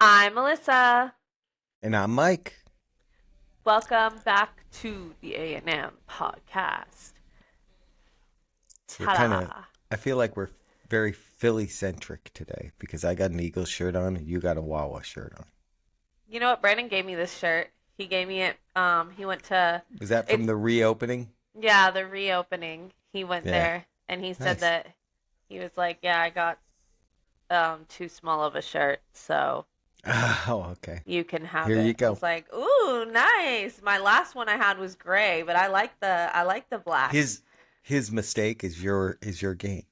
I'm Melissa. And I'm Mike. Welcome back to the A&M podcast. We're kind of, Ta-da. I feel like we're very Philly centric today because I got an Eagles shirt on and you got a Wawa shirt on. You know what? Brandon gave me this shirt. He gave me it. He went to, Was that from it's, the reopening? yeah, the reopening. He went Yeah. there and he said Nice. that he was like, yeah, I got too small of a shirt, so Oh, okay. you can have Here you it. I go. was like, ooh, nice. My last one I had was gray, but I like the black. His his mistake is your game.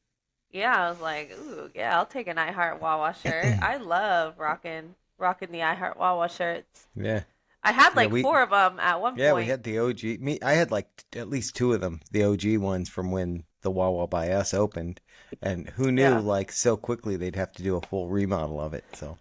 Yeah, I was like, ooh, yeah, I'll take an I Heart Wawa shirt. I love rocking the I Heart Wawa shirts. Yeah. I had Yeah, like we four of them at one yeah, we point. had the OG. I had like at least two of them, the OG ones from when the Wawa by us opened. And who knew Yeah. like so quickly they'd have to do a full remodel of it. So,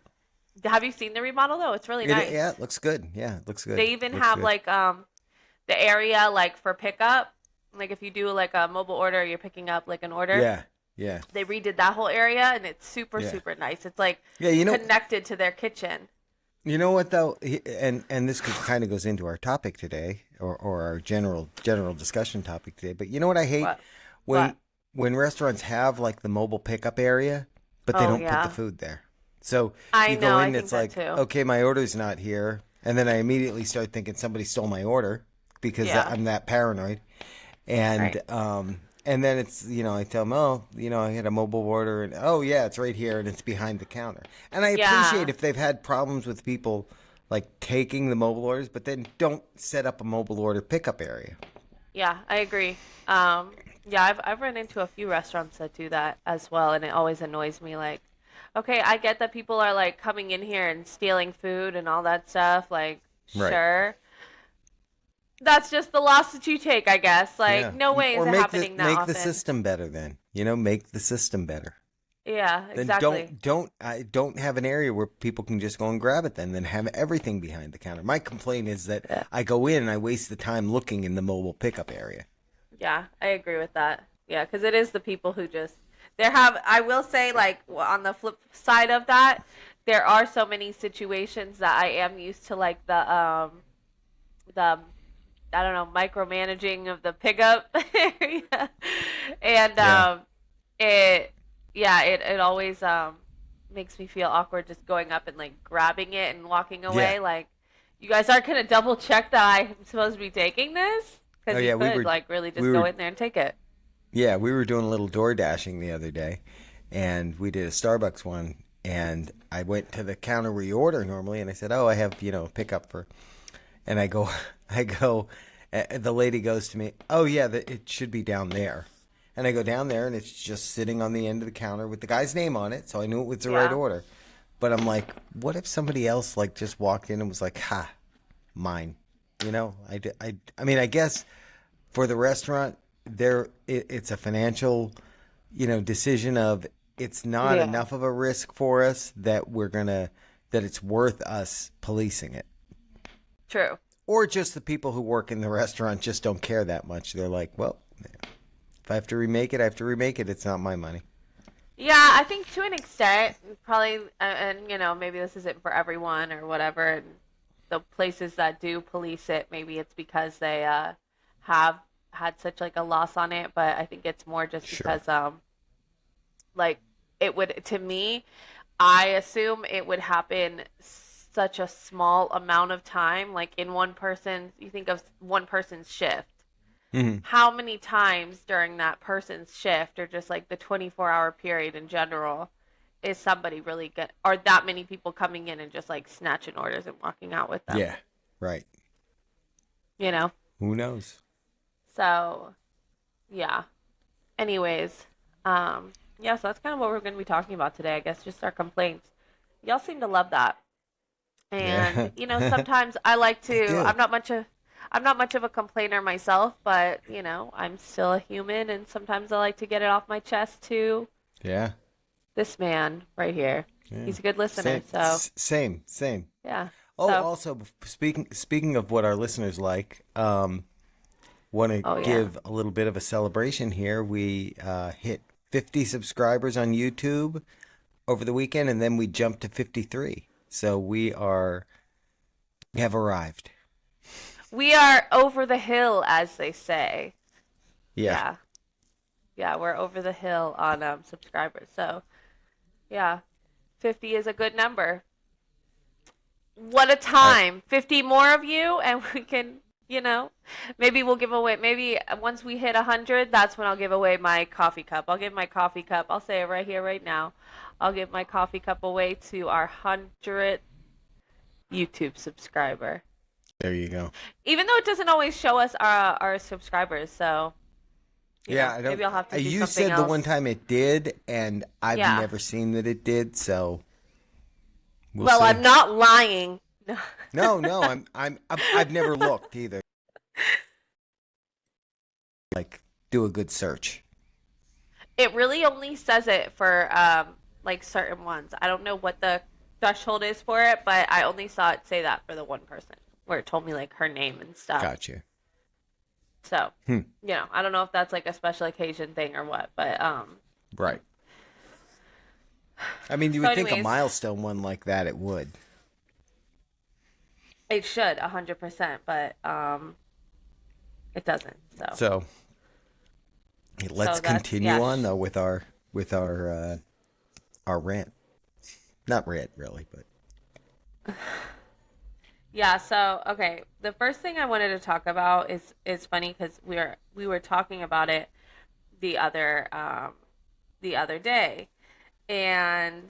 Have you seen the remodel though? It's really yeah, nice. it looks good. Yeah, it looks good. They even Looks have good. like the area like for pickup. Like if you do like a mobile order, you're picking up like an order. Yeah. Yeah. They redid that whole area and it's super Yeah. super nice. It's like Yeah, connected to their kitchen. you know what though, and this kind of goes into our topic today, or our general discussion topic today. But you know what I hate What? when What? restaurants have like the mobile pickup area, but they Oh don't put the yeah. food there. So I you go know, I in, think it's that like, too. okay, my order's not here, and then I immediately start thinking somebody stole my order because Yeah. I'm that paranoid. Right. And then it's, I tell them, oh, I had a mobile order, and oh yeah, it's right here and it's behind the counter. And I appreciate Yeah. if they've had problems with people like taking the mobile orders, but then don't set up a mobile order pickup area. Yeah, I agree. Yeah, I've run into a few restaurants that do that as well, and it always annoys me. Like, okay, I get that people are like coming in here and stealing food and all that stuff. Like, Right. sure, that's just the loss that you take, I guess. Like, Yeah. no way is Or it happening that make the often. system better then. Make the system better. Yeah, Then exactly. don't have an area where people can just go and grab it then have everything behind the counter. My complaint is that Yeah, I go in and I waste the time looking in the mobile pickup area. yeah, I agree with that. Yeah, because it is the people who just there have. I will say, like on the flip side of that, there are so many situations that I am used to, like the I don't know, micromanaging of the pickup area. And Yeah. it yeah, it always makes me feel awkward just going up and like grabbing it and walking Yeah. away. Like, you guys aren't gonna double check that I'm supposed to be taking this? Oh Because you yeah, could like really we just go were in there and take it. we were doing a little door dashing the other day, and we did a Starbucks one, and I went to the counter where you order normally, and I said, "Oh, I have pickup for," and I go, I go, the lady goes to me, "Oh yeah, it should be down there," and I go down there, and it's just sitting on the end of the counter with the guy's name on it, so I knew it was the right Yeah. order. But I'm like, what if somebody else like just walked in and was like, "Ha, mine," I mean, I guess for the restaurant, it's a financial, decision of it's not Yeah. enough of a risk for us that it's worth us policing it. True. Or just the people who work in the restaurant just don't care that much. They're like, well, if I have to remake it, I have to remake it. It's not my money. Yeah, I think to an extent, probably, and maybe this isn't for everyone or whatever. And the places that do police it, maybe it's because they have had such like a loss on it. But I think it's more just Sure. because, like, it would to me, I assume it would happen such a small amount of time, like in one person's. You think of one person's shift, Hmm. how many times during that person's shift or just like the 24-hour period in general is somebody really good, are that many people coming in and just like snatching orders and walking out with them, Yeah. Right. you know? Who knows? So, yeah. Anyways, yeah, so that's kind of what we're going to be talking about today, I guess, just our complaints. Y'all seem to love that. And Yeah. sometimes I like They to. do. I'm not much of a complainer myself, but I'm still a human, and sometimes I like to get it off my chest to Yeah. this man right here. Yeah. He's a good listener, Same. so Same. yeah. Oh, So, also speaking of what our listeners like, want to oh yeah, give a little bit of a celebration here. We hit 50 subscribers on YouTube over the weekend, and then we jumped to 53. So we have arrived. We are over the hill, as they say. Yeah. Yeah. Yeah, we're over the hill on subscribers. So, yeah, 50 is a good number. What a I, time. 50 more of you, and we can, you know, maybe we'll give away, maybe once we hit 100, that's when I'll give away my coffee cup. I'll give my coffee cup, I'll say it right here, right now. I'll give my coffee cup away to our 100th YouTube subscriber. there you go. Even though it doesn't always show us our subscribers, so, Yeah, I don't. maybe I'll have to do You something said the one else. time it did, and I've Yeah. never seen that it did. So we'll Well, I'm see. not lying. No. No, no, I've never looked either. Like, do a good search. It really only says it for like certain ones. I don't know what the threshold is for it, but I only saw it say that for the one person where it told me like her name and stuff. Gotcha. So, Hmm. I don't know if that's like a special occasion thing or what, but Right. I mean, you so would think a anyways, milestone one like that it would. it should 100%, but it doesn't. So, So let's that's continue on though with our rant. Not rant really, but yeah, so okay, the first thing I wanted to talk about is funny because we were talking about it the other day, and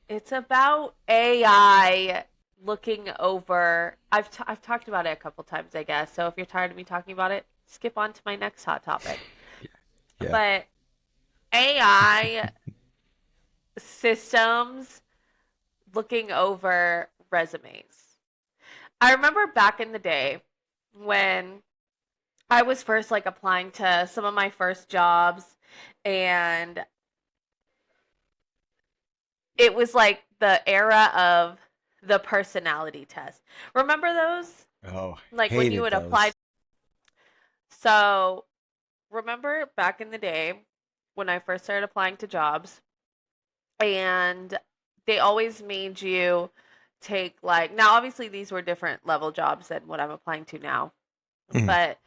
it's about AI looking over. I've talked about it a couple times, I guess. So if you're tired of me talking about it, skip on to my next hot topic. yeah. But AI systems looking over resumes. I remember back in the day when I was first like applying to some of my first jobs, and it was like the era of the personality test. Remember those? Oh, Like when you hated would apply. those. So, remember back in the day when I first started applying to jobs, and they always made you take like, now obviously these were different level jobs than what I'm applying to now, Mhm. but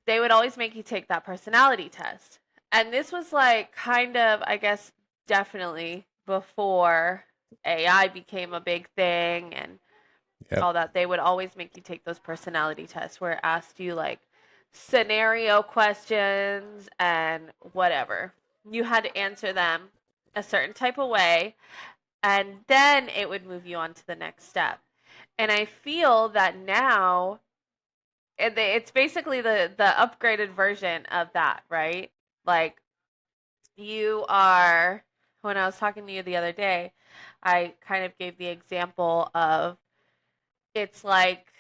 they would always make you take that personality test. And this was like kind of, I guess, definitely before AI became a big thing and Yep. all that. They would always make you take those personality tests where it asked you like scenario questions and whatever. You had to answer them a certain type of way, and then it would move you on to the next step. And I feel that now it's basically the upgraded version of that, right? Like you are when I was talking to you the other day, I kind of gave the example of it's like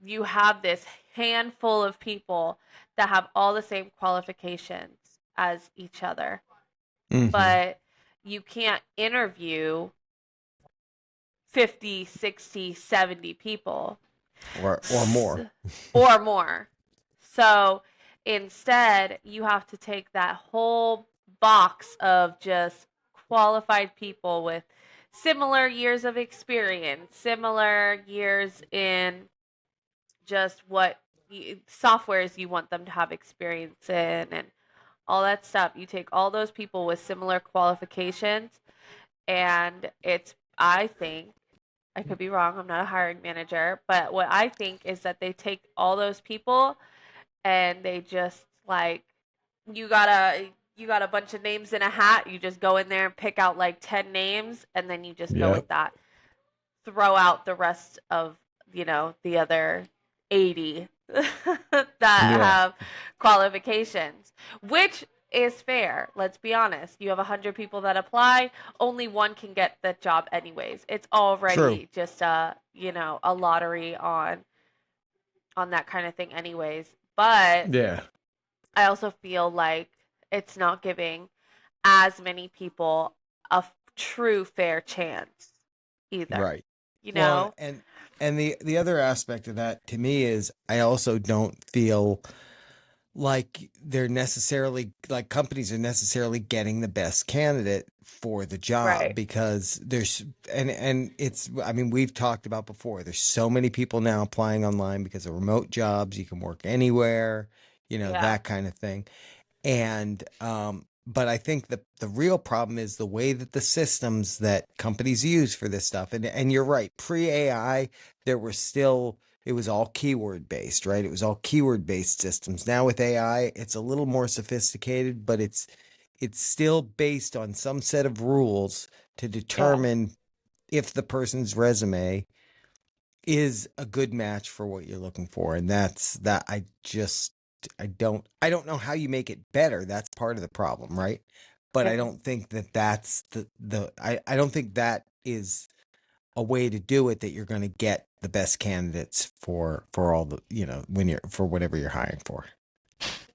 you have this handful of people that have all the same qualifications as each other, Hmm. but you can't interview 50, 60, 70 people Or more. or more. So instead, you have to take that whole box of just qualified people with similar years of experience, similar years in just what softwares you want them to have experience in, and all that stuff. You take all those people with similar qualifications, and I think, I could be wrong, I'm not a hiring manager, but what I think is that they take all those people and they just like, you got a bunch of names in a hat, you just go in there and pick out like 10 names, and then you just go with Yep. that. Throw out the rest of, the other 80 that Yeah. have qualifications, which is fair. Let's be honest. You have 100 people that apply, only one can get the job anyways. It's True. already just a lottery on that kind of thing anyways. But Yeah. I also feel like it's not giving as many people a true fair chance either. Right. You Well, know? and the other aspect of that to me is I also don't feel like they're necessarily like companies are necessarily getting the best candidate for the job Right. because there's and it's I mean we've talked about before there's so many people now applying online because of remote jobs, you can work anywhere, Yeah. that kind of thing. And but I think the real problem is the way that the systems that companies use for this stuff. And you're right, pre-AI, there were still it was all keyword based, right? It was all keyword based systems. Now with AI, it's a little more sophisticated, but it's still based on some set of rules to Yeah. determine if the person's resume is a good match for what you're looking for. And that's that I don't know how you make it better. That's part of the problem, right? But I Yeah. don't think that that's I don't think that is a way to do it that you're going to get the best candidates for all the, when you're for whatever you're hiring for.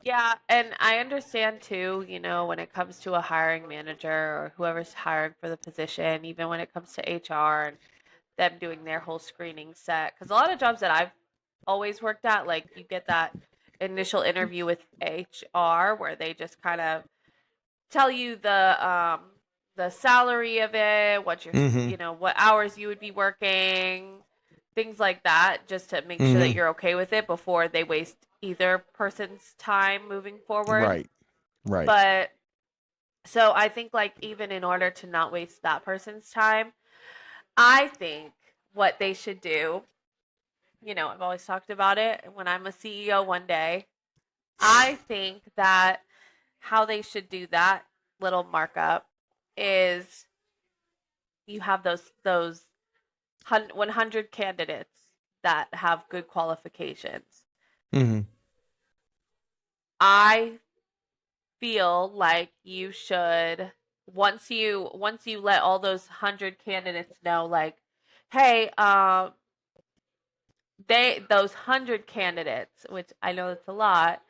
Yeah, and I understand too, when it comes to a hiring manager or whoever's hiring for the position, even when it comes to HR and them doing their whole screening set. Because a lot of jobs that I've always worked at, like you get that initial interview with HR where they just kind of tell you the salary of it, what your Mhm. what hours you would be working, things like that, just to make sure that Mhm. you're okay with it before they waste either person's time moving forward. Right. Right. But so I think like even in order to not waste that person's time, I think what they should do, I've always talked about it when I'm a CEO one day. I think that how they should do that little markup is you have those 100 candidates that have good qualifications. Mhm. I feel like you should once you let all those 100 candidates know like hey, those 100 candidates, which I know it's a lot,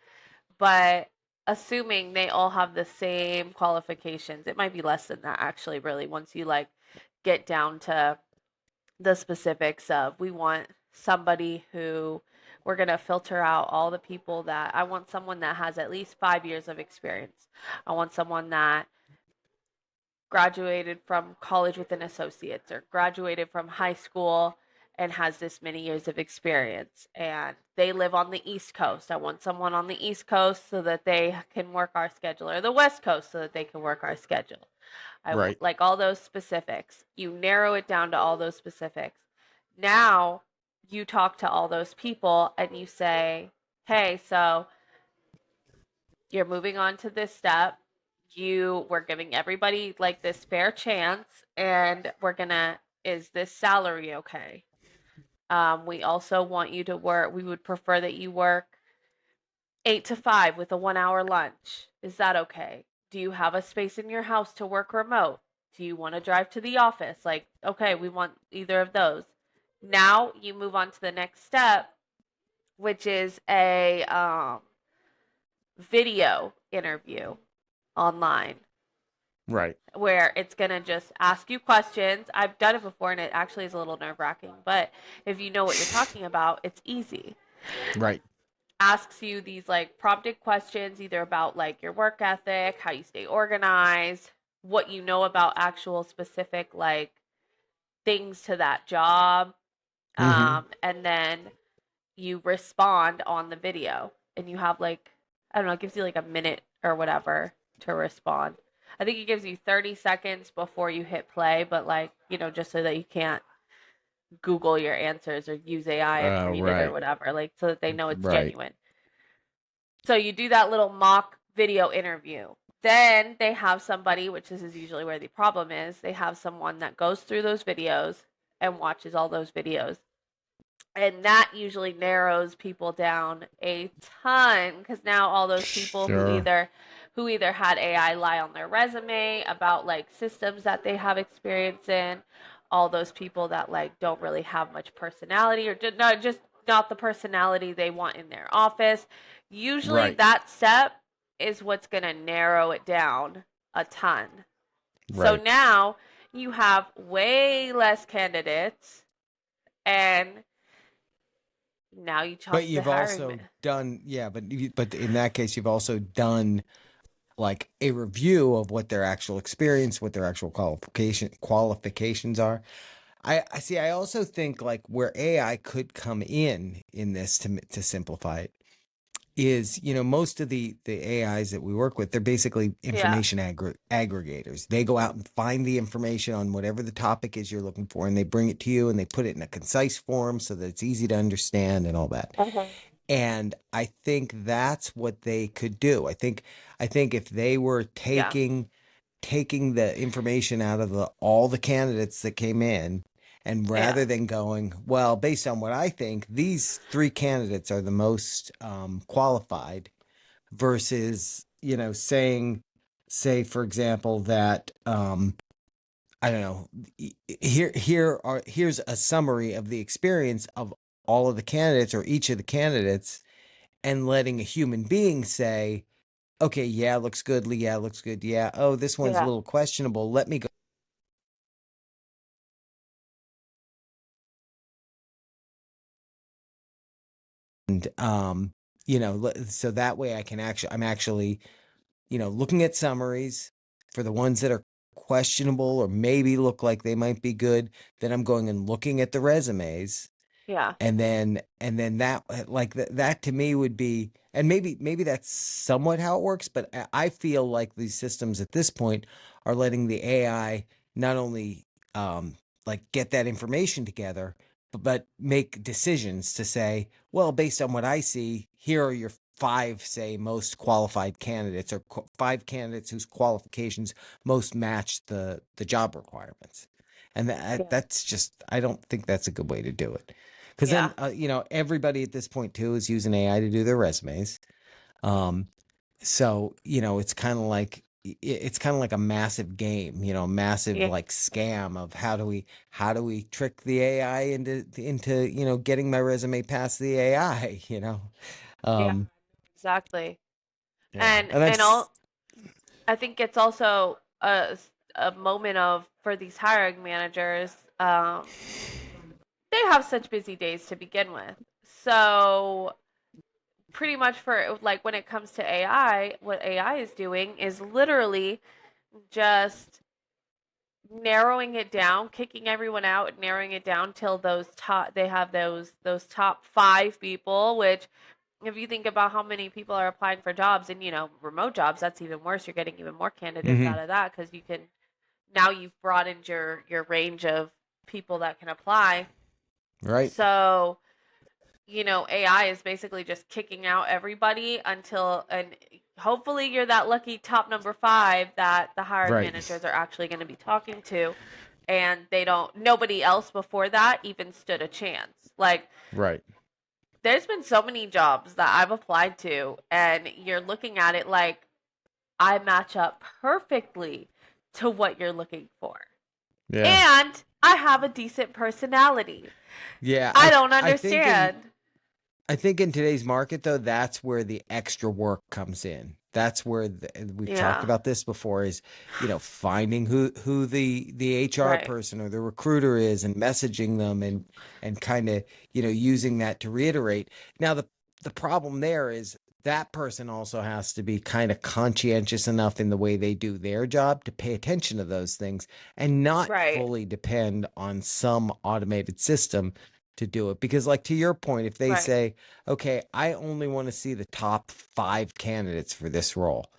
but assuming they all have the same qualifications, it might be less than that actually, really, once you like get down to the specifics of we want somebody who we're going to filter out all the people that I want someone that has at least 5 years of experience. I want someone that graduated from college with an associate's or graduated from high school and has this many years of experience and they live on the East Coast. I want someone on the East Coast so that they can work our schedule or the West Coast so that they can work our schedule. Right. Like all those specifics. You narrow it down to all those specifics. Now you talk to all those people and you say, "Hey, so you're moving on to this step. We're giving everybody like this fair chance and is this salary okay? We also want you to work, we would prefer that you work 8 to 5 with a 1 hour lunch. Is that okay? Do you have a space in your house to work remote? Do you want to drive to the office? Like, okay, we want either of those. Now you move on to the next step, which is a video interview online Right. where it's going to just ask you questions. I've done it before and it actually is a little nerve wracking, but if you know what you're talking about, it's easy. Right. Asks you these like prompted questions either about like your work ethic, how you stay organized, what you know about actual specific like things to that job. Mhm. And then you respond on the video and you have like, I don't know, it gives you like a minute or whatever to respond. I think it gives you 30 seconds before you hit play, but like, just so that you can't Google your answers or use AI and read it or Right. whatever, like so that they know it's Right. genuine. So you do that little mock video interview. Then they have somebody, which this is usually where the problem is, they have someone that goes through those videos and watches all those videos. And that usually narrows people down a ton because now all those people Sure. who either had AI lie on their resume about like systems that they have experience in, all those people that like don't really have much personality or just not the personality they want in their office. Usually Right. that step is what's going to narrow it down a ton. So Right. now you have way less candidates and Now you But talk to the you've hiring also man. done, yeah, but in that case, you've also done like a review of what their actual experience, what their actual qualifications are. I see. I also think like where AI could come in this to simplify it is, most of the AIs that we work with, they're basically Yeah. information aggregators. They go out and find the information on whatever the topic is you're looking for, and they bring it to you, and they put it in a concise form so that it's easy to understand and all that. Mhm. And I think that's what they could do. I think if they were Yeah. taking the information out of all the candidates that came in, and Yeah. rather than going, well, based on what I think, these three candidates are the most qualified, versus saying, say for example that I don't know, here's a summary of the experience of all of the candidates or each of the candidates, and letting a human being say, okay, yeah, looks good, yeah, looks good, yeah, oh, this one's a Yeah. little questionable, let me go. And so that way I'm actually looking at summaries for the ones that are questionable or maybe look like they might be good. Then I'm going and looking at the resumes, Yeah. and then that, like that to me would be, and maybe that's somewhat how it works, but I feel like these systems at this point are letting the AI not only like get that information together, but make decisions to say, well, based on what I see, here are your five, say, most qualified candidates, or five candidates whose qualifications most match the job requirements. And Yeah. that's just, I don't think that's a good way to do it. Because then, Yeah. everybody at this point too is using AI to do their resumes. Um, so it's kind of like, a massive game, massive Yeah. like scam of how do we trick the AI into getting my resume past the AI. Yeah. Um, Exactly. yeah, and And all I think it's also a moment of for these hiring managers. They have such busy days to begin with. So pretty much for like when it comes to AI, what AI is doing is literally just narrowing it down, kicking everyone out, and narrowing it down till those top they have those top 5 people, which if you think about how many people are applying for jobs and remote jobs, that's even worse. You're getting even more candidates hmm out of that because you can now you've broadened your range of people that can apply. right, So AI is basically just kicking out everybody until, and hopefully you're that lucky top number 5 that the hiring right, managers are actually going to be talking to, and nobody else before that even stood a chance. Like, right. there's been so many jobs that I've applied to, and you're looking at it like I match up perfectly to what you're looking for. Yeah, And I have a decent personality. yeah. I don't I think in understand. I think in today's market, though, that's where the extra work comes in. That's where we've talked Yeah, about this before, is, finding who the HR right. person or the recruiter is, and messaging them, and kind of, using that to reiterate. Now, the problem there is that person also has to be kind of conscientious enough in the way they do their job to pay attention to those things, and not Right. fully depend on some automated system to do it. Because, like, to your point, if they Right. say, okay, I only want to see the top five candidates for this role,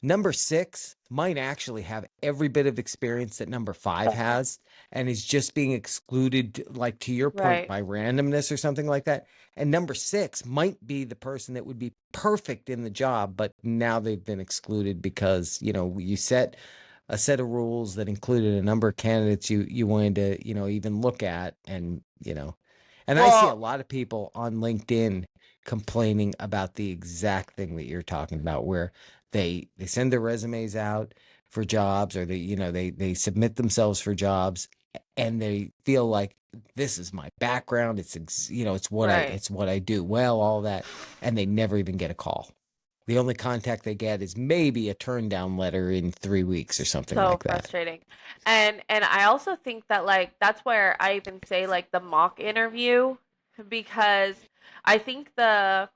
number six might actually have every bit of experience that number five Uh-huh. has, and is just being excluded, like to your point, Right. by randomness or something like that. And number six might be the person that would be perfect in the job, but now they've been excluded because, you set a set of rules that included a number of candidates you wanted to, even look at. And I see a Well, lot of people on LinkedIn complaining about the exact thing that you're talking about, where they send their resumes out for jobs, or they submit themselves for jobs, and they feel like, this is my background, it's what I right. it's what I do well, all that, and they never even get a call. The only contact they get is maybe a turn down letter in 3 weeks or something So like that. frustrating. And I also think that like that's where I even say like the mock interview. because I think the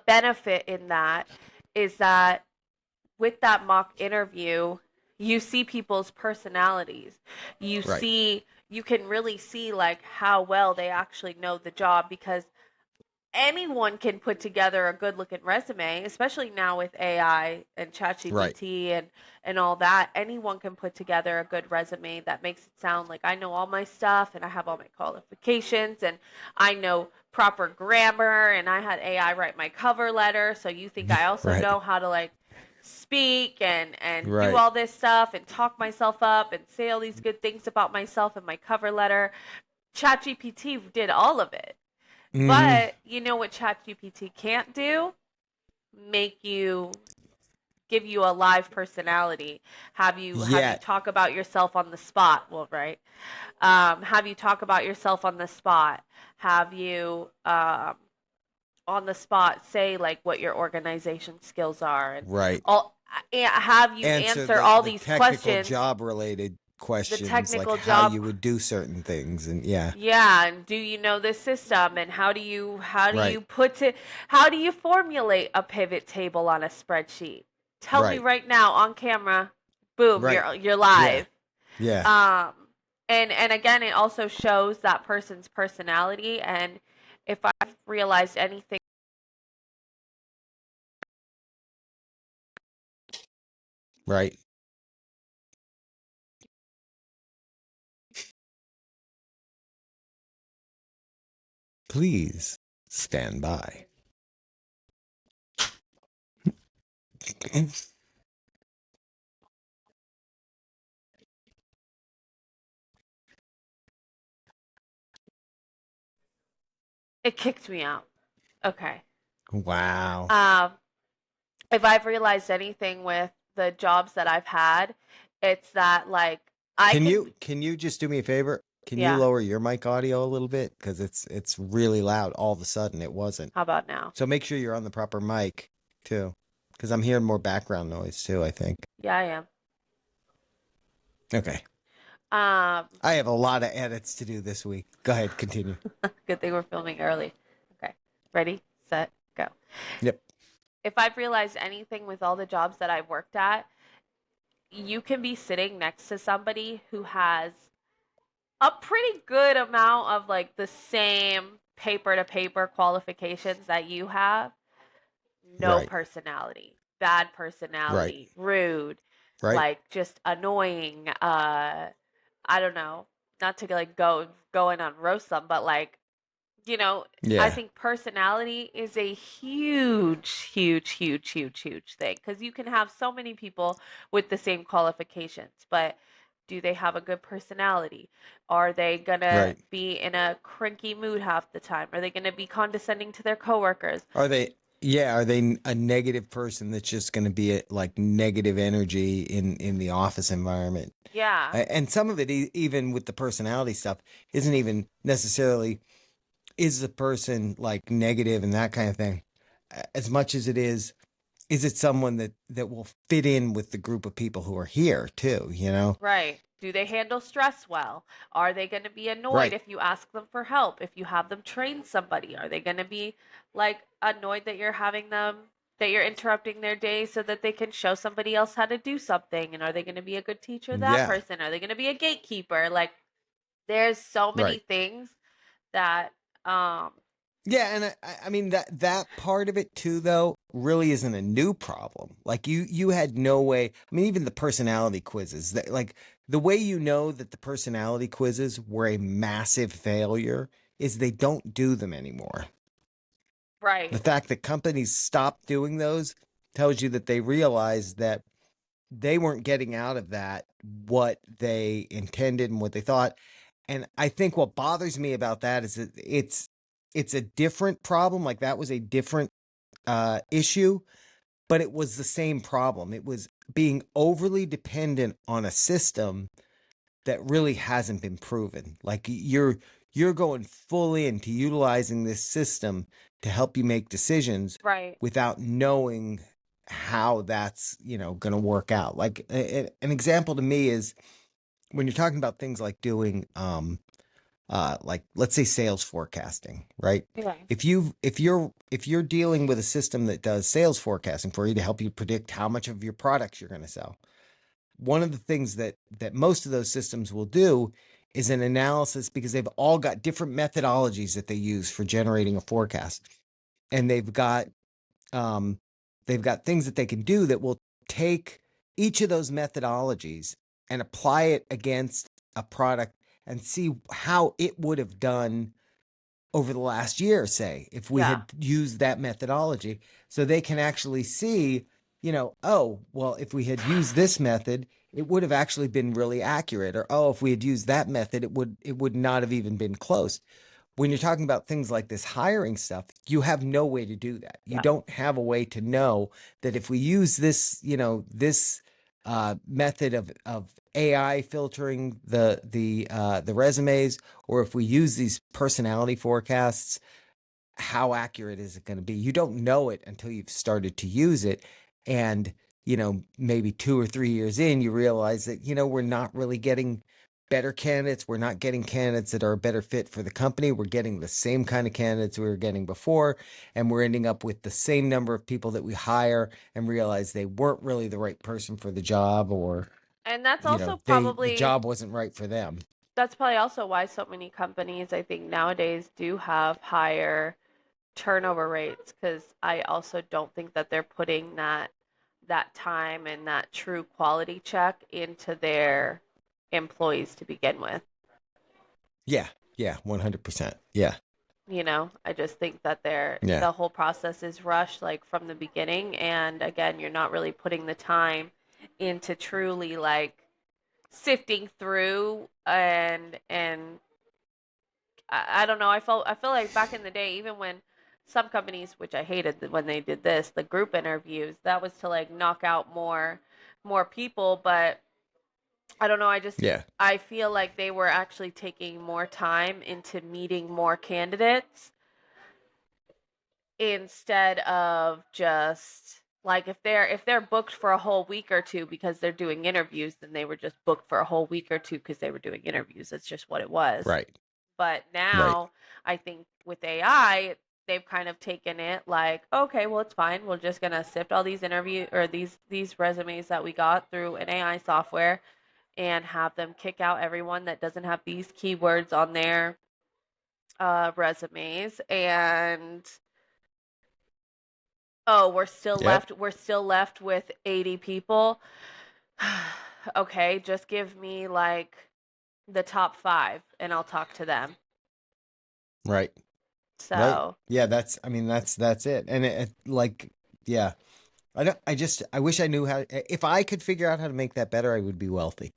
benefit in that is that with that mock interview, you see people's personalities. Right. You can really see like how well they actually know the job, because anyone can put together a good looking resume, especially now with AI and Right. ChatGPT and all that. Anyone can put together a good resume that makes it sound like I know all my stuff and I have all my qualifications and I know proper grammar and I had AI write my cover letter. So you think I also Right. know how to like speak and do Right. all this stuff and talk myself up and say all these good things about myself in my cover letter. ChatGPT did all of it. Hmm. But you know what ChatGPT can't do? Make you give you a live personality. Have you Yet. talk about yourself on the spot? Well, right. Have you talk about yourself on the spot? Have you on the spot say like what your organization skills are and Right. all and have you Answer answer all the these technical questions, job related the questions, like technical how job. you would do certain things, and yeah. Yeah, and do you know this system and how do Right. you put it how do you formulate a pivot table on a spreadsheet? Tell me Right. right now on camera. Boom, Right. you're Yeah. live. Yeah. Um and again it also shows that person's personality, and if I've realized anything. Right. Please stand by. It kicked me out. Okay. Wow. Um if I've realized anything with the jobs that I've had, it's that like I can Can you just do me a favor? Can you yeah. lower your mic audio a little bit, because it's really loud all of a sudden. It wasn't. How about now? So make sure you're on the proper mic too, because I'm hearing more background noise too, I think. Yeah, I am. Okay. Um, I have a lot of edits to do this week. Go ahead, continue. good thing we're filming early. Okay. Ready, set, go. Yep. If I've realized anything with all the jobs that I've worked at, you can be sitting next to somebody who has a pretty good amount of like the same paper to paper qualifications that you have. No Right. personality, bad Right. personality, rude, Right. like just annoying. I don't know, not to like go in on roast them, but like I Yeah. think personality is a huge, huge, huge, huge, huge thing because you can have so many people with the same qualifications, but do they have a good personality? Are they gonna Right. be in a cranky mood half the time? Are they gonna be condescending to their coworkers? Are they? Yeah. Are they a negative person that's just going to be like negative energy in the office environment? Yeah, And some of it, even with the personality stuff, isn't even necessarily is the person like negative and that kind of thing, as much as it is it someone that will fit in with the group of people who are here too, you know? right. Do they handle stress well? Are they going to be annoyed Right. if you ask them for help? If you have them train somebody, are they going to be like annoyed that you're having them, that you're interrupting their day so that they can show somebody else how to do something? And are they going to be a good teacher to that Yeah. person? Are they going to be a gatekeeper? Like, there's so many Right. things that, um, Yeah, and I mean that part of it too, though, really isn't a new problem. Like you had no way. I mean, even the personality quizzes, that like the way you know that the personality quizzes were a massive failure is they don't do them anymore. The right, fact that companies stopped doing those tells you that they realized that they weren't getting out of that what they intended and what they thought. And I think what bothers me about that is that it's a different problem. Like that was a different issue, but it was the same problem. It was being overly dependent on a system that really hasn't been proven. Like you're going full into utilizing this system to help you make decisions right. without knowing how that's, going to work out. Like an example to me is when you're talking about things like doing like let's say sales forecasting, right? Yeah. If you're dealing with a system that does sales forecasting for you to help you predict how much of your products you're going to sell, one of the things that most of those systems will do is an analysis, because they've all got different methodologies that they use for generating a forecast, and um, they've got things that they can do that will take each of those methodologies and apply it against a product and see how it would have done over the last year, say, if we Yeah. had used that methodology. So they can actually see, oh, well, if we had used this method, it would have actually been really accurate. Or, oh, if we had used that method, it would not have even been close. When you're talking about things like this hiring stuff, you have no way to do that. You Yeah. don't have a way to know that if we use this method of AI filtering the resumes, or if we use these personality forecasts, how accurate is it going to be? You don't know it until you've started to use it. And, maybe 2 or 3 years in, you realize that, we're not really getting better candidates. We're not getting candidates that are a better fit for the company. We're getting the same kind of candidates we were getting before. And we're ending up with the same number of people that we hire and realize they weren't really the right person for the job, or, And the job wasn't right for them. that's probably also why so many companies I think nowadays do have higher turnover rates, because I also don't think that they're putting that time and that true quality check into their employees to begin with. Yeah. Yeah. 100%. Yeah. I just think that Yeah. the whole process is rushed like from the beginning, and again, you're not really putting the time into truly like sifting through and I don't know. I feel like back in the day, even when some companies, which I hated when they did this, the group interviews, that was to like knock out more people. But I don't know. Yeah. I feel like they were actually taking more time into meeting more candidates instead of just like if they're booked for a whole week or two because they're doing interviews, then they were just booked for a whole week or two because they were doing interviews. That's just what it was. Right. But Right. now I think with AI, they've kind of taken it like, okay, well it's fine. We're just gonna sift all these interview or these resumes that we got through an AI software and have them kick out everyone that doesn't have these keywords on their resumes. And oh, Yep. we're still left with 80 people. Okay, just give me like the top 5 and I'll talk to them. Right. Right. So, Yeah, that's it. And like, yeah. I wish I knew how. If I could figure out how to make that better, I would be wealthy.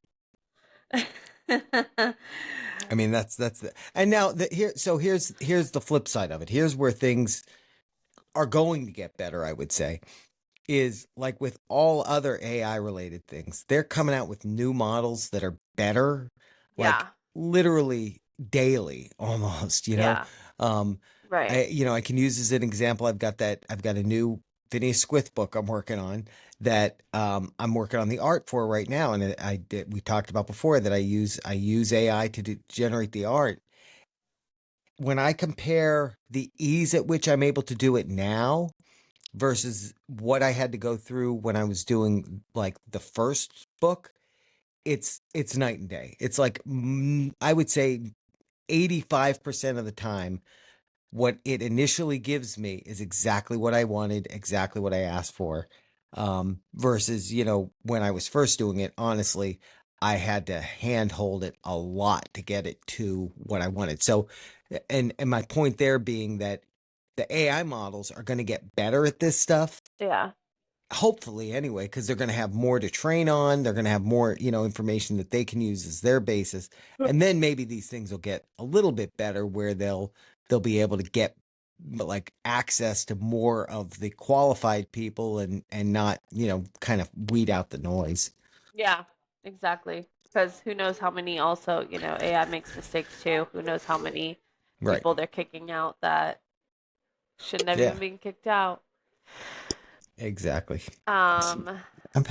I mean, that's the, and now here's the flip side of it. Here's where things are going to get better, I would say, is like with all other AI related things, they're coming out with new models that are better, like yeah, literally daily almost. yeah, Um, right. I can use as an example, I've got a new Phineas Squith book I'm working on that I'm working on the art for right now. And we talked about before that I use AI to generate the art. When I compare the ease at which I'm able to do it now versus what I had to go through when I was doing like the first book, it's night and day. It's like I would say 85% of the time, what it initially gives me is exactly what I wanted, exactly what I asked for. Versus, when I was first doing it, honestly, I had to handhold it a lot to get it to what I wanted. So, and my point there being that the AI models are going to get better at this stuff, Yeah, hopefully anyway, because they're going to have more to train on. They're going to have more, information that they can use as their basis. And then maybe these things will get a little bit better where they'll be able to get like access to more of the qualified people and not, kind of weed out the noise. yeah, exactly. Because who knows how many also, AI makes mistakes too. Who knows how many Right. people they're kicking out that shouldn't have Yeah, even been kicked out. exactly. Um, I'm-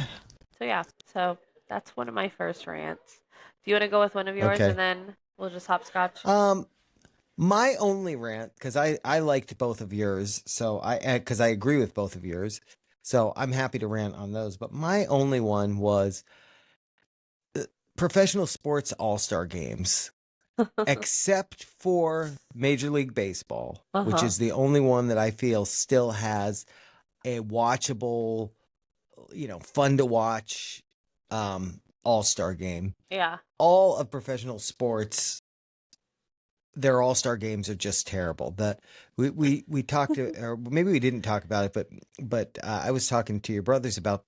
so yeah, so that's one of my first rants. Do you want to go with one of yours and Okay. then We'll just hopscotch. Um, my only rant, because I liked both of yours, so because I agree with both of yours, so I'm happy to rant on those. But my only one was professional sports all-star games, except for Major League Baseball, which Uh-huh. is the only one that I feel still has a watchable, fun to watch all-star game. Yeah. All of professional sports, their all-star games are just terrible. We talked to, or maybe we didn't talk about it, but I was talking to your brothers about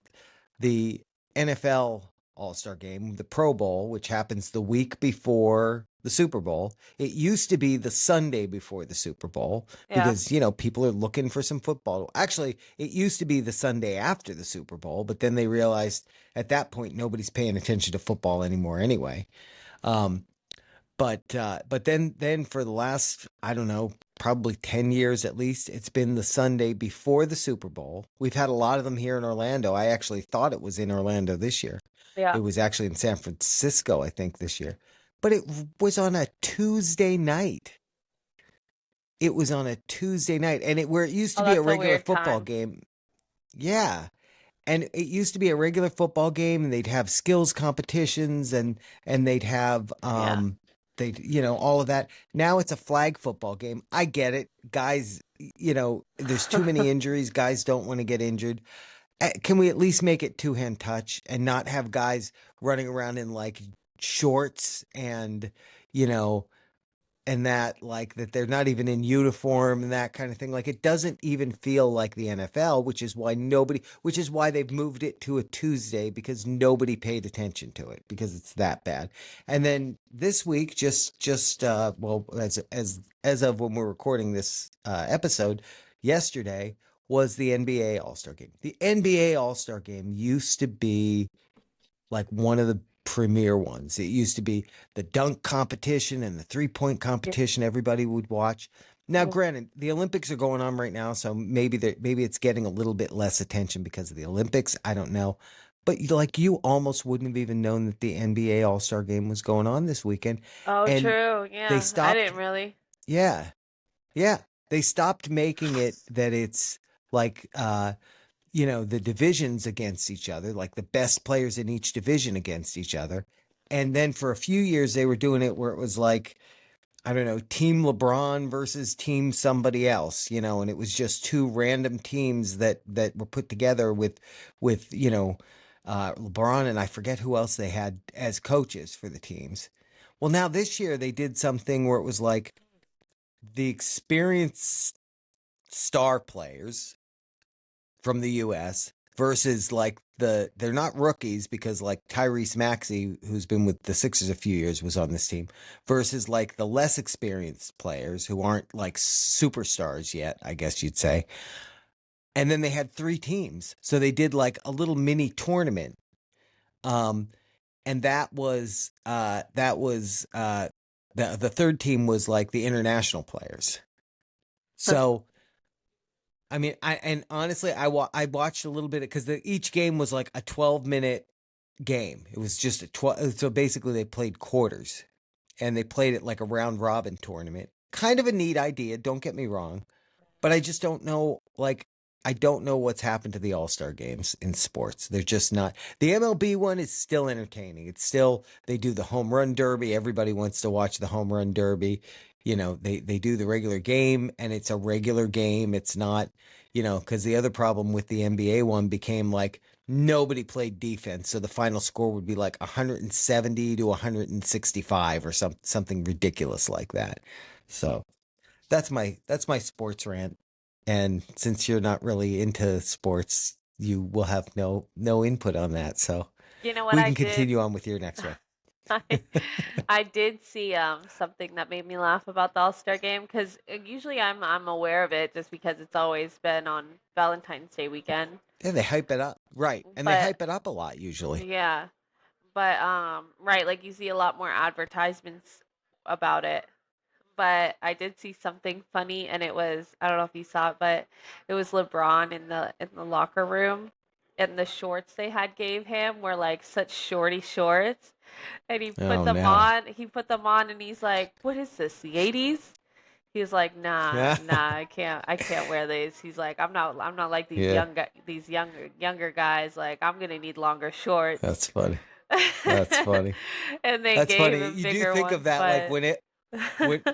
the NFL All-Star game, the Pro Bowl, which happens the week before the Super Bowl. It used to be the Sunday before the Super Bowl Yeah. because, people are looking for some football. Actually, it used to be the Sunday after the Super Bowl, but then they realized at that point nobody's paying attention to football anymore anyway. Um, but then for the last, I don't know, probably 10 years at least, it's been the Sunday before the Super Bowl. We've had a lot of them here in Orlando. I actually thought it was in Orlando this year. Yeah. It was actually in San Francisco, I think, this year. But it was on a Tuesday night. It was on a Tuesday night, and where it used to Oh, be a that's a regular weird football time. game. Yeah, and it used to be a regular football game, and they'd have skills competitions, and they'd have Yeah. they all of that. Now it's a flag football game. I get it, guys. There's too many injuries. Guys don't want to get injured. Can we at least make it two hand touch and not have guys running around in like shorts and you know and that, like, that they're not even in uniform and that kind of thing. Like, it doesn't even feel like the NFL, which is why they've moved it to a Tuesday, because nobody paid attention to it because it's that bad. And then this week, well, as of when we're recording this episode, yesterday was the NBA All-Star game. The NBA All-Star game used to be like one of the premier ones. It used to be the dunk competition and the 3-point Yeah. competition everybody would watch. Now, Yeah. granted, the Olympics are going on right now, so maybe it's getting a little bit less attention because of the Olympics. I don't know. But like, you almost wouldn't have even known that the NBA All-Star game was going on this weekend. Oh, And true. they Yeah. I stopped, didn't really. yeah. Yeah. They stopped making it that it's like the divisions against each other, like the best players in each division against each other. And then for a few years, they were doing it where it was like, I don't know, Team LeBron versus Team somebody else, and it was just two random teams that were put together with LeBron, and I forget who else they had as coaches for the teams. Well, now this year they did something where it was like the experienced star players from the US versus like they're not rookies, because like Tyrese Maxey, who's been with the Sixers a few years, was on this team, versus like the less experienced players who aren't like superstars yet, I guess you'd say. And then they had three teams. So they did like a little mini tournament. Um and that was the third team was like the international players. So I mean, and honestly, I watched a little bit because each game was like a 12-minute game. It was just a 12. So basically, they played quarters, and they played it like a round robin tournament. Kind of a neat idea. Don't get me wrong, but I just don't know. Like, I don't know what's happened to the All Star games in sports. They're just not. The MLB one is still entertaining. It's still, they do the home run derby. Everybody wants to watch the home run derby. They do the regular game, and it's a regular game. It's not, because the other problem with the NBA one became like nobody played defense, so the final score would be like 170 to 165 or something ridiculous like that. So that's my sports rant. And since you're not really into sports, you will have no input on that. So You know what we I can did? continue on with your next one. I, I did see something that made me laugh about the All-Star game because usually I'm aware of it just because it's always been on Valentine's Day weekend. Yeah, they hype it up. Right. And they But hype it up a lot usually. yeah, but right, like you see a lot more advertisements about it. But I did see something funny, and it was, I don't know if you saw it, but it was LeBron in the locker room, and the shorts they had gave him were like such shorty shorts. And he put Oh them no. on. He put them on, and he's like, "What is this? The '80s?" He was like, "Nah, Yeah. nah, I can't wear these." He's like, I'm not like Yeah. these younger guys. Like, I'm gonna need longer shorts." That's funny. That's funny. And they That's gave funny. him You do bigger think of ones, that like but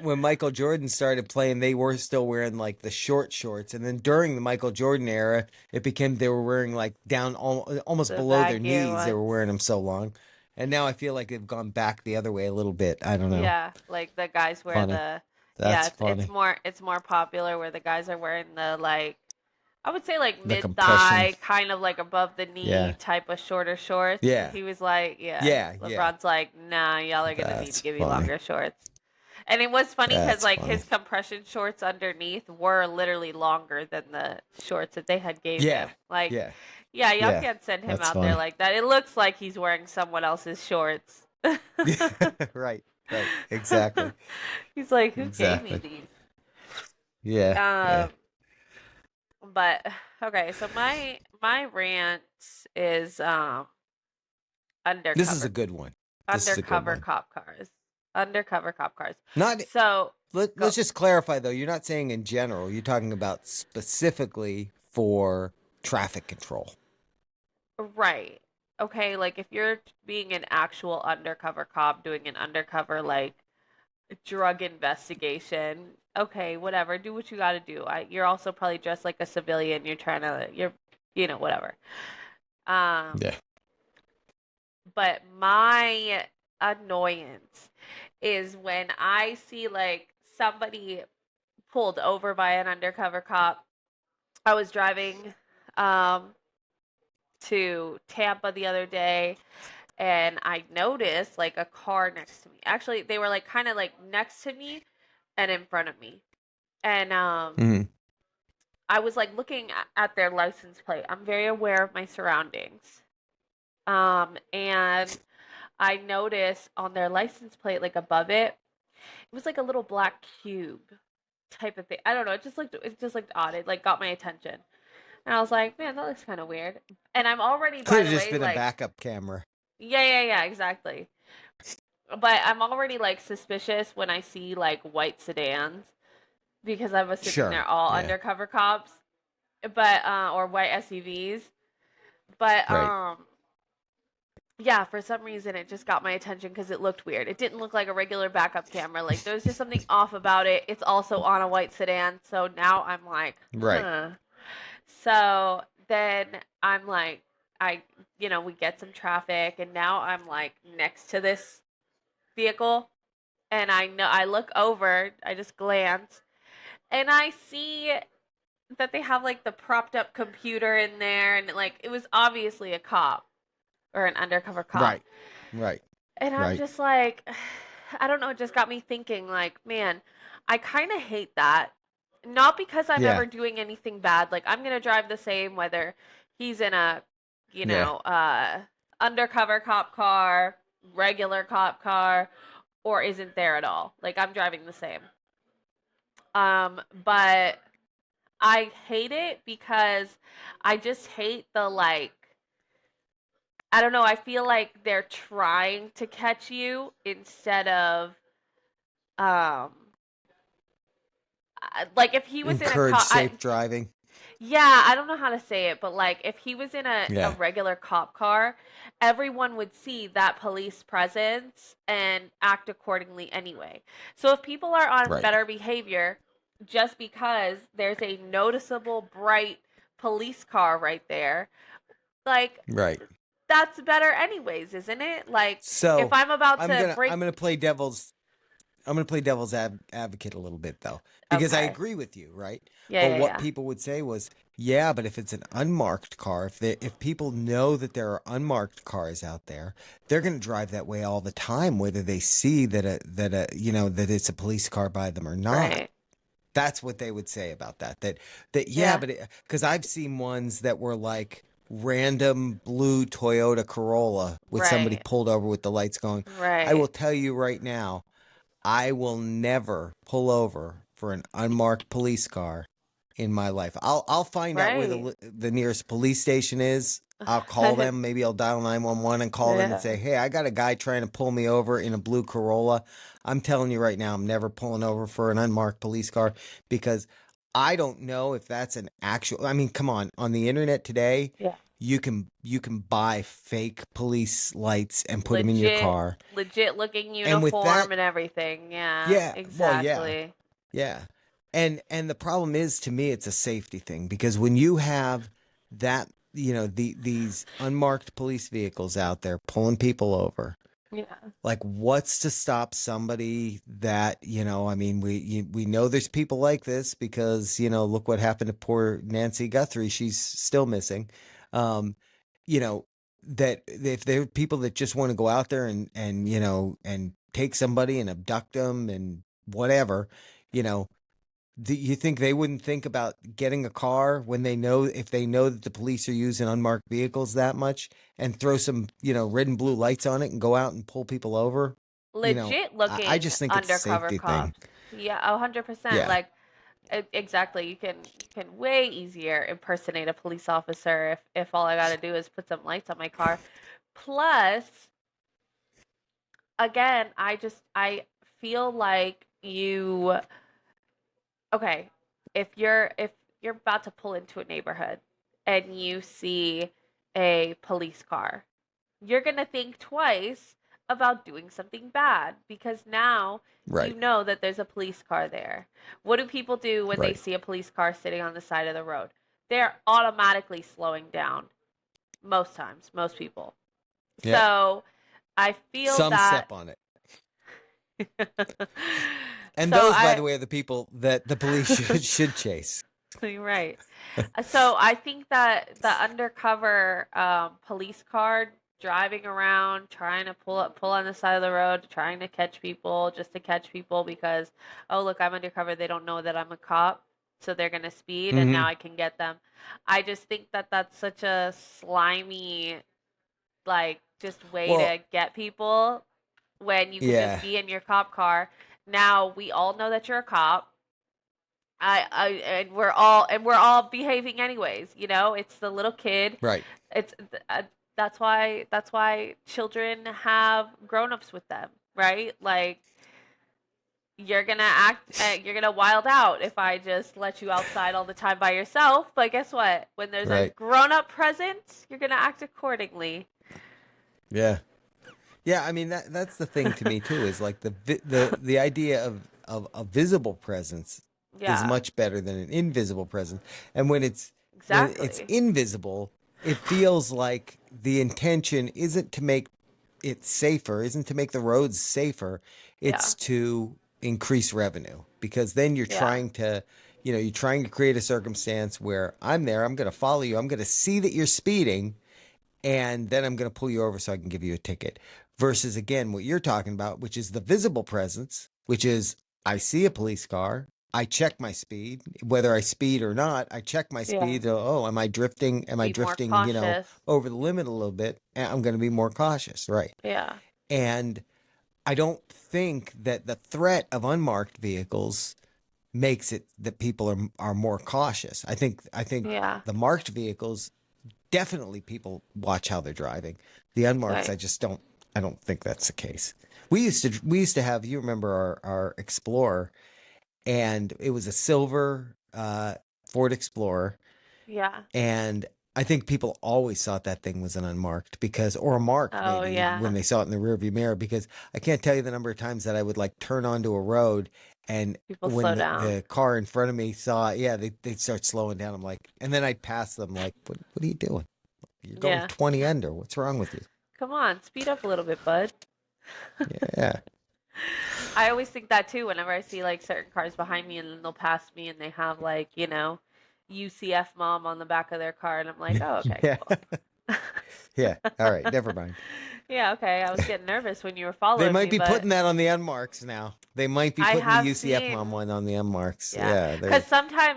when Michael Jordan started playing, they were still wearing like the short shorts, and then during the Michael Jordan era, it became they were wearing like down almost the below their baggier knees. They were ones. wearing them so long, and now I feel like they've gone back the other way a little bit. I don't know. Yeah, like the guys wear Funny. the yeah, That's funny. it's more popular where the guys are wearing the like I would say like The mid compression. thigh, kind of like above the knee Yeah. type of shorter shorts. Yeah. He was like, yeah. Yeah. Yeah. LeBron's like, nah, y'all are gonna need to That's give me funny. longer shorts. And it was funny because That's like funny. his compression shorts underneath were literally longer than the shorts that they had gave him. Yeah. Like, Yeah. yeah, y'all Yeah. can't send him That's out there funny. like that. It looks like he's wearing someone else's shorts. Right. Right. Exactly. He's like, who gave me Exactly. these? Yeah. Yeah. Um, but okay, so my rant is This is a undercover good one. This is a good undercover one. cop cars. Undercover cop cars. Not So go let's just clarify though, you're not saying in general, you're talking about specifically for traffic control. right. Okay, like if you're being an actual undercover cop doing an undercover like drug investigation, okay, whatever, do what you got to do. You're also probably dressed like a civilian. You're whatever. Um Yeah. but my annoyance is when I see like somebody pulled over by an undercover cop. I was driving um to Tampa the other day and I noticed like a car next to me. Actually, they were like kind of like next to me and in front of me. And Hmm. I was like looking at their license plate. I'm very aware of my surroundings. And I noticed on their license plate, like above it, it was like a little black cube type of thing. I don't know. It just looked odd. It like got my attention, and I was like, man, that looks kind of weird. And I'm already, Could by have the just way, been a like, backup camera. yeah, exactly. But I'm already like suspicious when I see like white sedans because I'm assuming Sure. they're all Yeah. undercover cops, but or white SUVs. But Right. yeah, for some reason it just got my attention because it looked weird. It didn't look like a regular backup camera. Like there was just something off about it. It's also on a white sedan, so now I'm like, Right. huh. So then I'm like, I, we get some traffic, and now I'm like next to this vehicle, and I look over, I just glance, and I see that they have like the propped up computer in there, and like it was obviously a cop or an undercover cop. Right. Right. And I'm Right. just like, I don't know, it just got me thinking, like, man, I kind of hate that. Not because I'm Yeah. ever doing anything bad. Like, I'm going to drive the same whether he's in a, you Yeah. know, uh, undercover cop car, regular cop car, or isn't there at all. Like, I'm driving the same. But I hate it because I just hate the, like, I don't know, I feel like they're trying to catch you instead of um like if he was in a Encourage cop safe driving. yeah, I don't know how to say it, but like if he was in a Yeah. regular cop car, everyone would see that police presence and act accordingly anyway. So if people are on Right. better behavior just because there's a noticeable bright police car right there, like Right. that's better anyways, isn't it? Like if So I'm about I'm to gonna break I'm gonna play devil's I'm going to play devil's advocate a little bit, though, because I okay. agree with you, right? Yeah, But yeah, what yeah. people would say was, yeah, but if it's an unmarked car, if people know that there are unmarked cars out there, they're going to drive that way all the time, whether they see that it's a police car by them or not. Right. That's what they would say about that. That yeah, Yeah. but because I've seen ones that were like random blue Toyota Corolla with somebody Right. pulled over with the lights going. I will Right. tell you right now. I will never pull over for an unmarked police car in my life. I'll find out where Right. the nearest police station is I'll call them. Maybe I'll dial 911 and call them and Yeah. say, "Hey, I got a guy trying to pull me over in a blue Corolla." I'm telling you right now, I'm never pulling over for an unmarked police car because I don't know if that's an actual. I mean, come on the internet today, Yeah. you can buy fake police lights and put them in your Legit, car. legit looking And with that, uniform and everything. Yeah, yeah, well, yeah, exactly. yeah. And the problem is to me it's a safety thing because when you have that, these unmarked police vehicles out there pulling people over, Yeah. like what's to stop somebody that, I mean, we know there's people like this because, look what happened to poor Nancy Guthrie, she's still missing. Um, you know, that if there are people that just want to go out there and take somebody and abduct them and whatever, you know, do you think they wouldn't think about getting a car when if they know that the police are using unmarked vehicles that much and throw some, red and blue lights on it and go out and pull people over? Legit I looking just think it's a undercover safety thing. cops. Yeah, 100%. Yeah. Like exactly. You can way easier impersonate a police officer if all I got to do is put some lights on my car. Plus, again, I feel like you okay, if you're about to pull into a neighborhood and you see a police car, you're going to think twice about doing something bad because now you Right. know that there's a police car there. What do people do when they Right. see a police car sitting on the side of the road? They're automatically slowing down most times, most people. Yeah. So I feel Some that step on it. And so those, by I the way, are the people that the police should chase. you're right. So I think that the undercover police car driving around, trying to pull on the side of the road, trying to catch people, just to catch people because, oh look, I'm undercover. They don't know that I'm a cop, so they're gonna speed, and now Hmm. I can get them. I just think that that's such a slimy, like, just way Well, to get people when you could just yeah. be in your cop car. Now we all know that you're a cop. And we're all behaving anyways. It's the little kid. Right. It's that's why children have grown-ups with them, right? Like you're gonna wild out if I just let you outside all the time by yourself. But guess what? When there's a Right. grown-up present, you're gonna act accordingly. Yeah. Yeah, I mean that's the thing to me too is like the idea of a visible presence is Yeah, much better than an invisible presence. And when it's exactly. invisible, it feels like the intention isn't to make it safer, isn't to make the roads safer, Yeah, it's to increase revenue because then yeah, you're trying to create a circumstance where I'm there, I'm going to follow you, I'm going to see that you're speeding and then I'm going to pull you over so I can give you a ticket. Versus again, what you're talking about, which is the visible presence, which is I see a police car, I check my speed, whether I speed or not, I check my yeah. speed. Oh, am I drifting? Am I Be more drifting, cautious. over the limit a little bit? I'm going to be more cautious, right? Yeah, And I don't think that the threat of unmarked vehicles makes it that people are more cautious. I think yeah, the marked vehicles definitely people watch how they're driving. The unmarks, right. I don't think that's the case. We used to have, you remember our Explorer, and it was a silver Ford Explorer, Yeah. and I think people always thought that thing was an unmarked or a marked Oh maybe when yeah. they saw it in the rearview mirror because I can't tell you the number of times that I would like turn onto a road and People when slow the down. car in front of me saw it, yeah, they'd start slowing down. I'm like, and then I'd pass them like, what are you doing? You're going Yeah. 20 under. What's wrong with you? Come on, speed up a little bit, bud. Yeah. I always think that too whenever I see like certain cars behind me and then they'll pass me and they have like, UCF mom on the back of their car and I'm like, "Oh, okay, Yeah. cool." Yeah. All right. Never mind. Yeah, okay. I was getting nervous when you were They following might me, be but putting that on the unmarks now. They might be I putting the have UCF seen, mom one on the unmarks. yeah, Yeah. because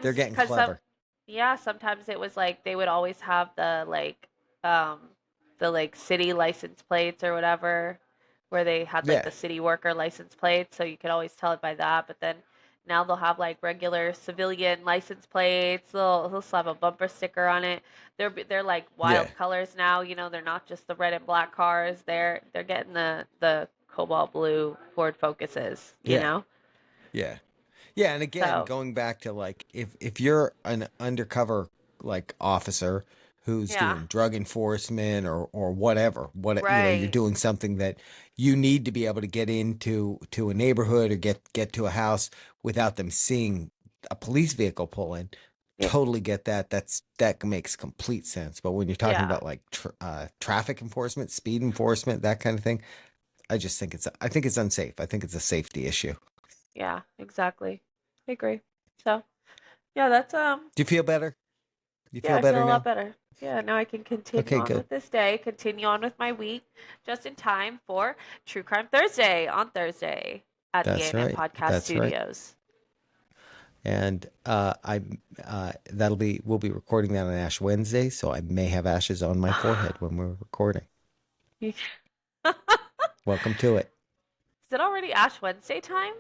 They're sometimes, getting because some, clever. yeah, sometimes it was like they would always have um, the like city license plates or whatever, where they had like Yeah. the city worker license plates, so you could always tell it by that. But then Now they'll have like regular civilian license plates. They'll slap a bumper sticker on it. They're like Yeah. wild colors now. They're not just the red and black cars. They're getting the cobalt blue Ford Focuses. Yeah. Yeah. Yeah, and again, So going back to like if you're an undercover like officer who's yeah, doing drug enforcement or whatever, you're right. doing something that you need to be able to get into to a neighborhood or get to a house without them seeing a police vehicle pull in. Yeah, Totally get that. That makes complete sense. But when you're talking yeah, about like traffic enforcement, speed enforcement, that kind of thing, I think it's unsafe. I think it's a safety issue. yeah, exactly. I agree. So yeah, that's Do you feel better? You yeah, feel I feel better a lot now? better. Yeah, now I can continue Okay, on good. with this day, continue on with my week, just in time for True Crime Thursday on Thursday at the That's AMM right. Podcast That's right. Studios. And that'll be we'll be recording that on Ash Wednesday, so I may have ashes on my forehead when we're recording. Is Welcome to it. it already Ash Wednesday time?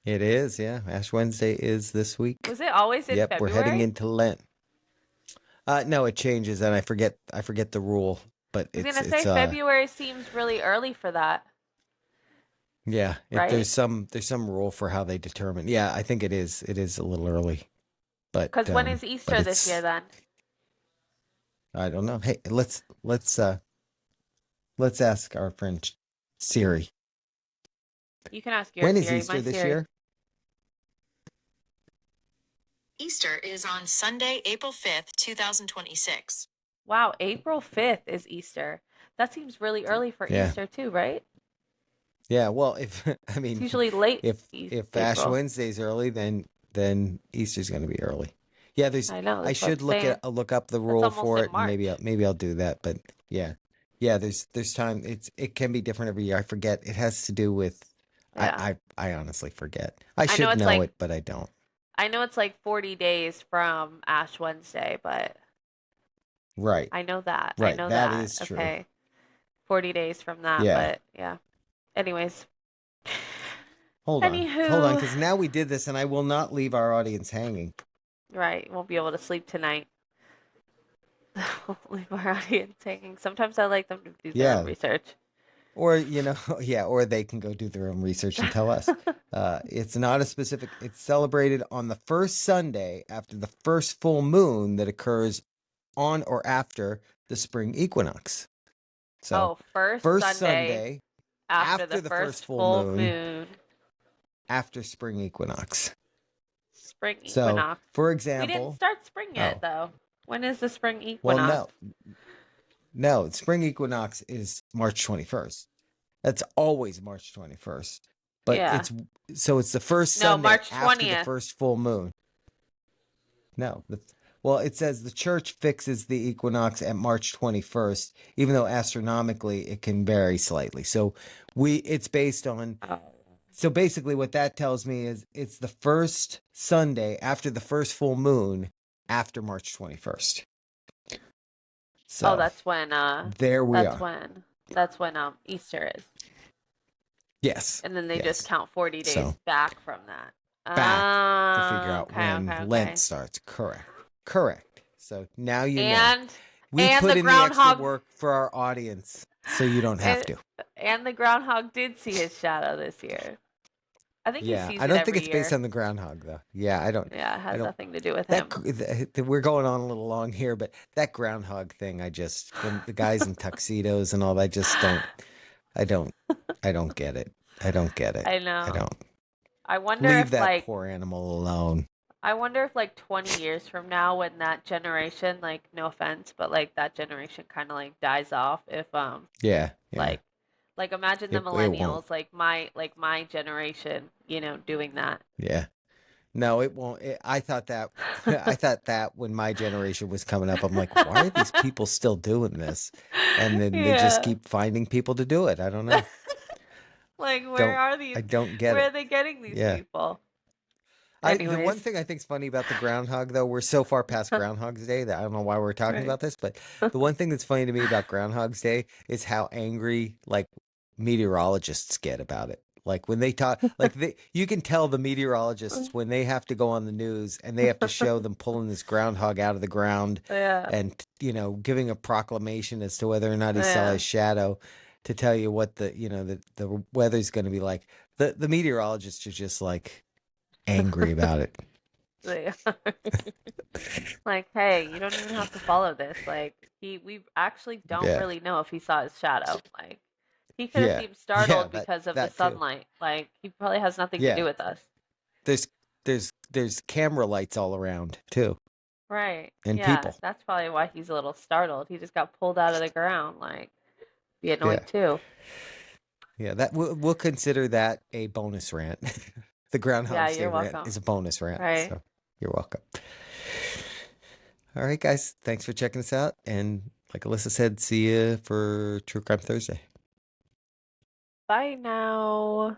It is, yeah. Ash Wednesday is this week. Was it always in Yep, we're heading February? into Lent. No, it changes, and I forget the rule, but I was it's gonna say February seems really early for that, yeah. right? There's some rule for how they determine. Yeah, I think it is a little early, Because when is but Easter this year it's then? I don't know. Hey, let's ask our friend Siri. You can ask your When is Siri, my Easter this Siri. year? Easter is on Sunday, April 5th, 2026. Wow, April 5th is Easter. That seems really early for Yeah. Easter too, right? Yeah, well, if I It's mean, usually late if Ash April. Wednesday's early, then Easter's going to be early. Yeah, I know, I that's what I'm should saying. look up the That's rule almost for in it, and March. maybe I'll do that. But yeah, yeah, there's time. It can be different every year. I forget. It has to do with Yeah. I honestly forget. I I know should it's know like it, but I don't. I know it's like 40 days from Ash Wednesday, but Right, I know that. I right. know That that. is true. Okay. 40 days from that, Yeah. but yeah. Anyways. Hold on, Anywho, because now we did this, and I will not leave our audience hanging. right, won't be able to sleep tonight. Won't leave our audience hanging. Sometimes I like them to do their own Yeah, research. or yeah, or they can go do their own research and tell us. It's not a specific. It's celebrated on the first Sunday after the first full moon that occurs on or after the spring equinox. So, Oh, first first Sunday Sunday after the after the first first full full moon moon, after spring equinox. spring So, equinox. for We didn't example, start spring yet, oh, though. When is the spring well, equinox? no, spring equinox is March 21st. That's always March 21st. But Yeah. it's the first No, Sunday March after the 20th. first full moon. No. Well, it says the church fixes the equinox at March 21st, even though astronomically it can vary slightly. So it's based on Oh. so basically what that tells me is it's the first Sunday after the first full moon after March 21st. Oh, So there we that's are. when that's when Easter is. Yes. And then they just Yes. count 40 days So back from that. back to figure Oh, out okay, when okay, Lent okay. starts. Correct. Correct. So now you know. And We and put the in the extra groundhog work for our audience so you don't have and, to. and the groundhog did see his shadow this year. I think he Yeah, sees I it don't think every it's based year. on the groundhog though. Yeah, I don't Yeah, it I has don't nothing to do with that him. we're going on a little long here, but that groundhog thing I just when the guys in tuxedos and all that I just don't I don't I don't get it. I don't get it. I I know. don't. I wonder Leave if that like poor animal alone. I wonder if like 20 years from now when that generation, like no offense, but like that generation kind of like dies off if Yeah, yeah. like imagine the It won't. millennials like my generation, doing that. Yeah. No, it won't. I thought that I thought that when my generation was coming up, I'm like, why are these people still doing this? And then they just Yeah. keep finding people to do it. I don't know. Like where Don't are these I don't get where it. are they getting these Yeah. people? The one Anyways. thing I think is funny about the groundhog though, we're so far past Groundhog's Day that I don't know why we're talking Right. about this, but the one thing that's funny to me about Groundhog's Day is how angry like meteorologists get about it. Like when they talk, you can tell the meteorologists when they have to go on the news and they have to show them pulling this groundhog out of the ground Yeah. and, giving a proclamation as to whether or not he saw Yeah. his shadow to tell you what the weather's going to be like. The meteorologists are just like angry about it. They are. Like, hey, you don't even have to follow this. Like, we actually don't Yeah. really know if he saw his shadow. Like, he could have Yeah. seemed Yeah. startled That, because of the that too. sunlight. Like, he probably has nothing to do Yeah. with us. There's, there's camera lights all around too, Right. and Yeah, people. that's probably why he's a little startled. He just got pulled out of the ground. Like, be Yeah. annoyed too. Yeah, that we'll consider that a bonus rant. The Yeah, Groundhog Day you're rant welcome. is a bonus rant, Right. so you're welcome. All right, guys, thanks for checking us out, and like Alyssa said, see you for True Crime Thursday. Bye now.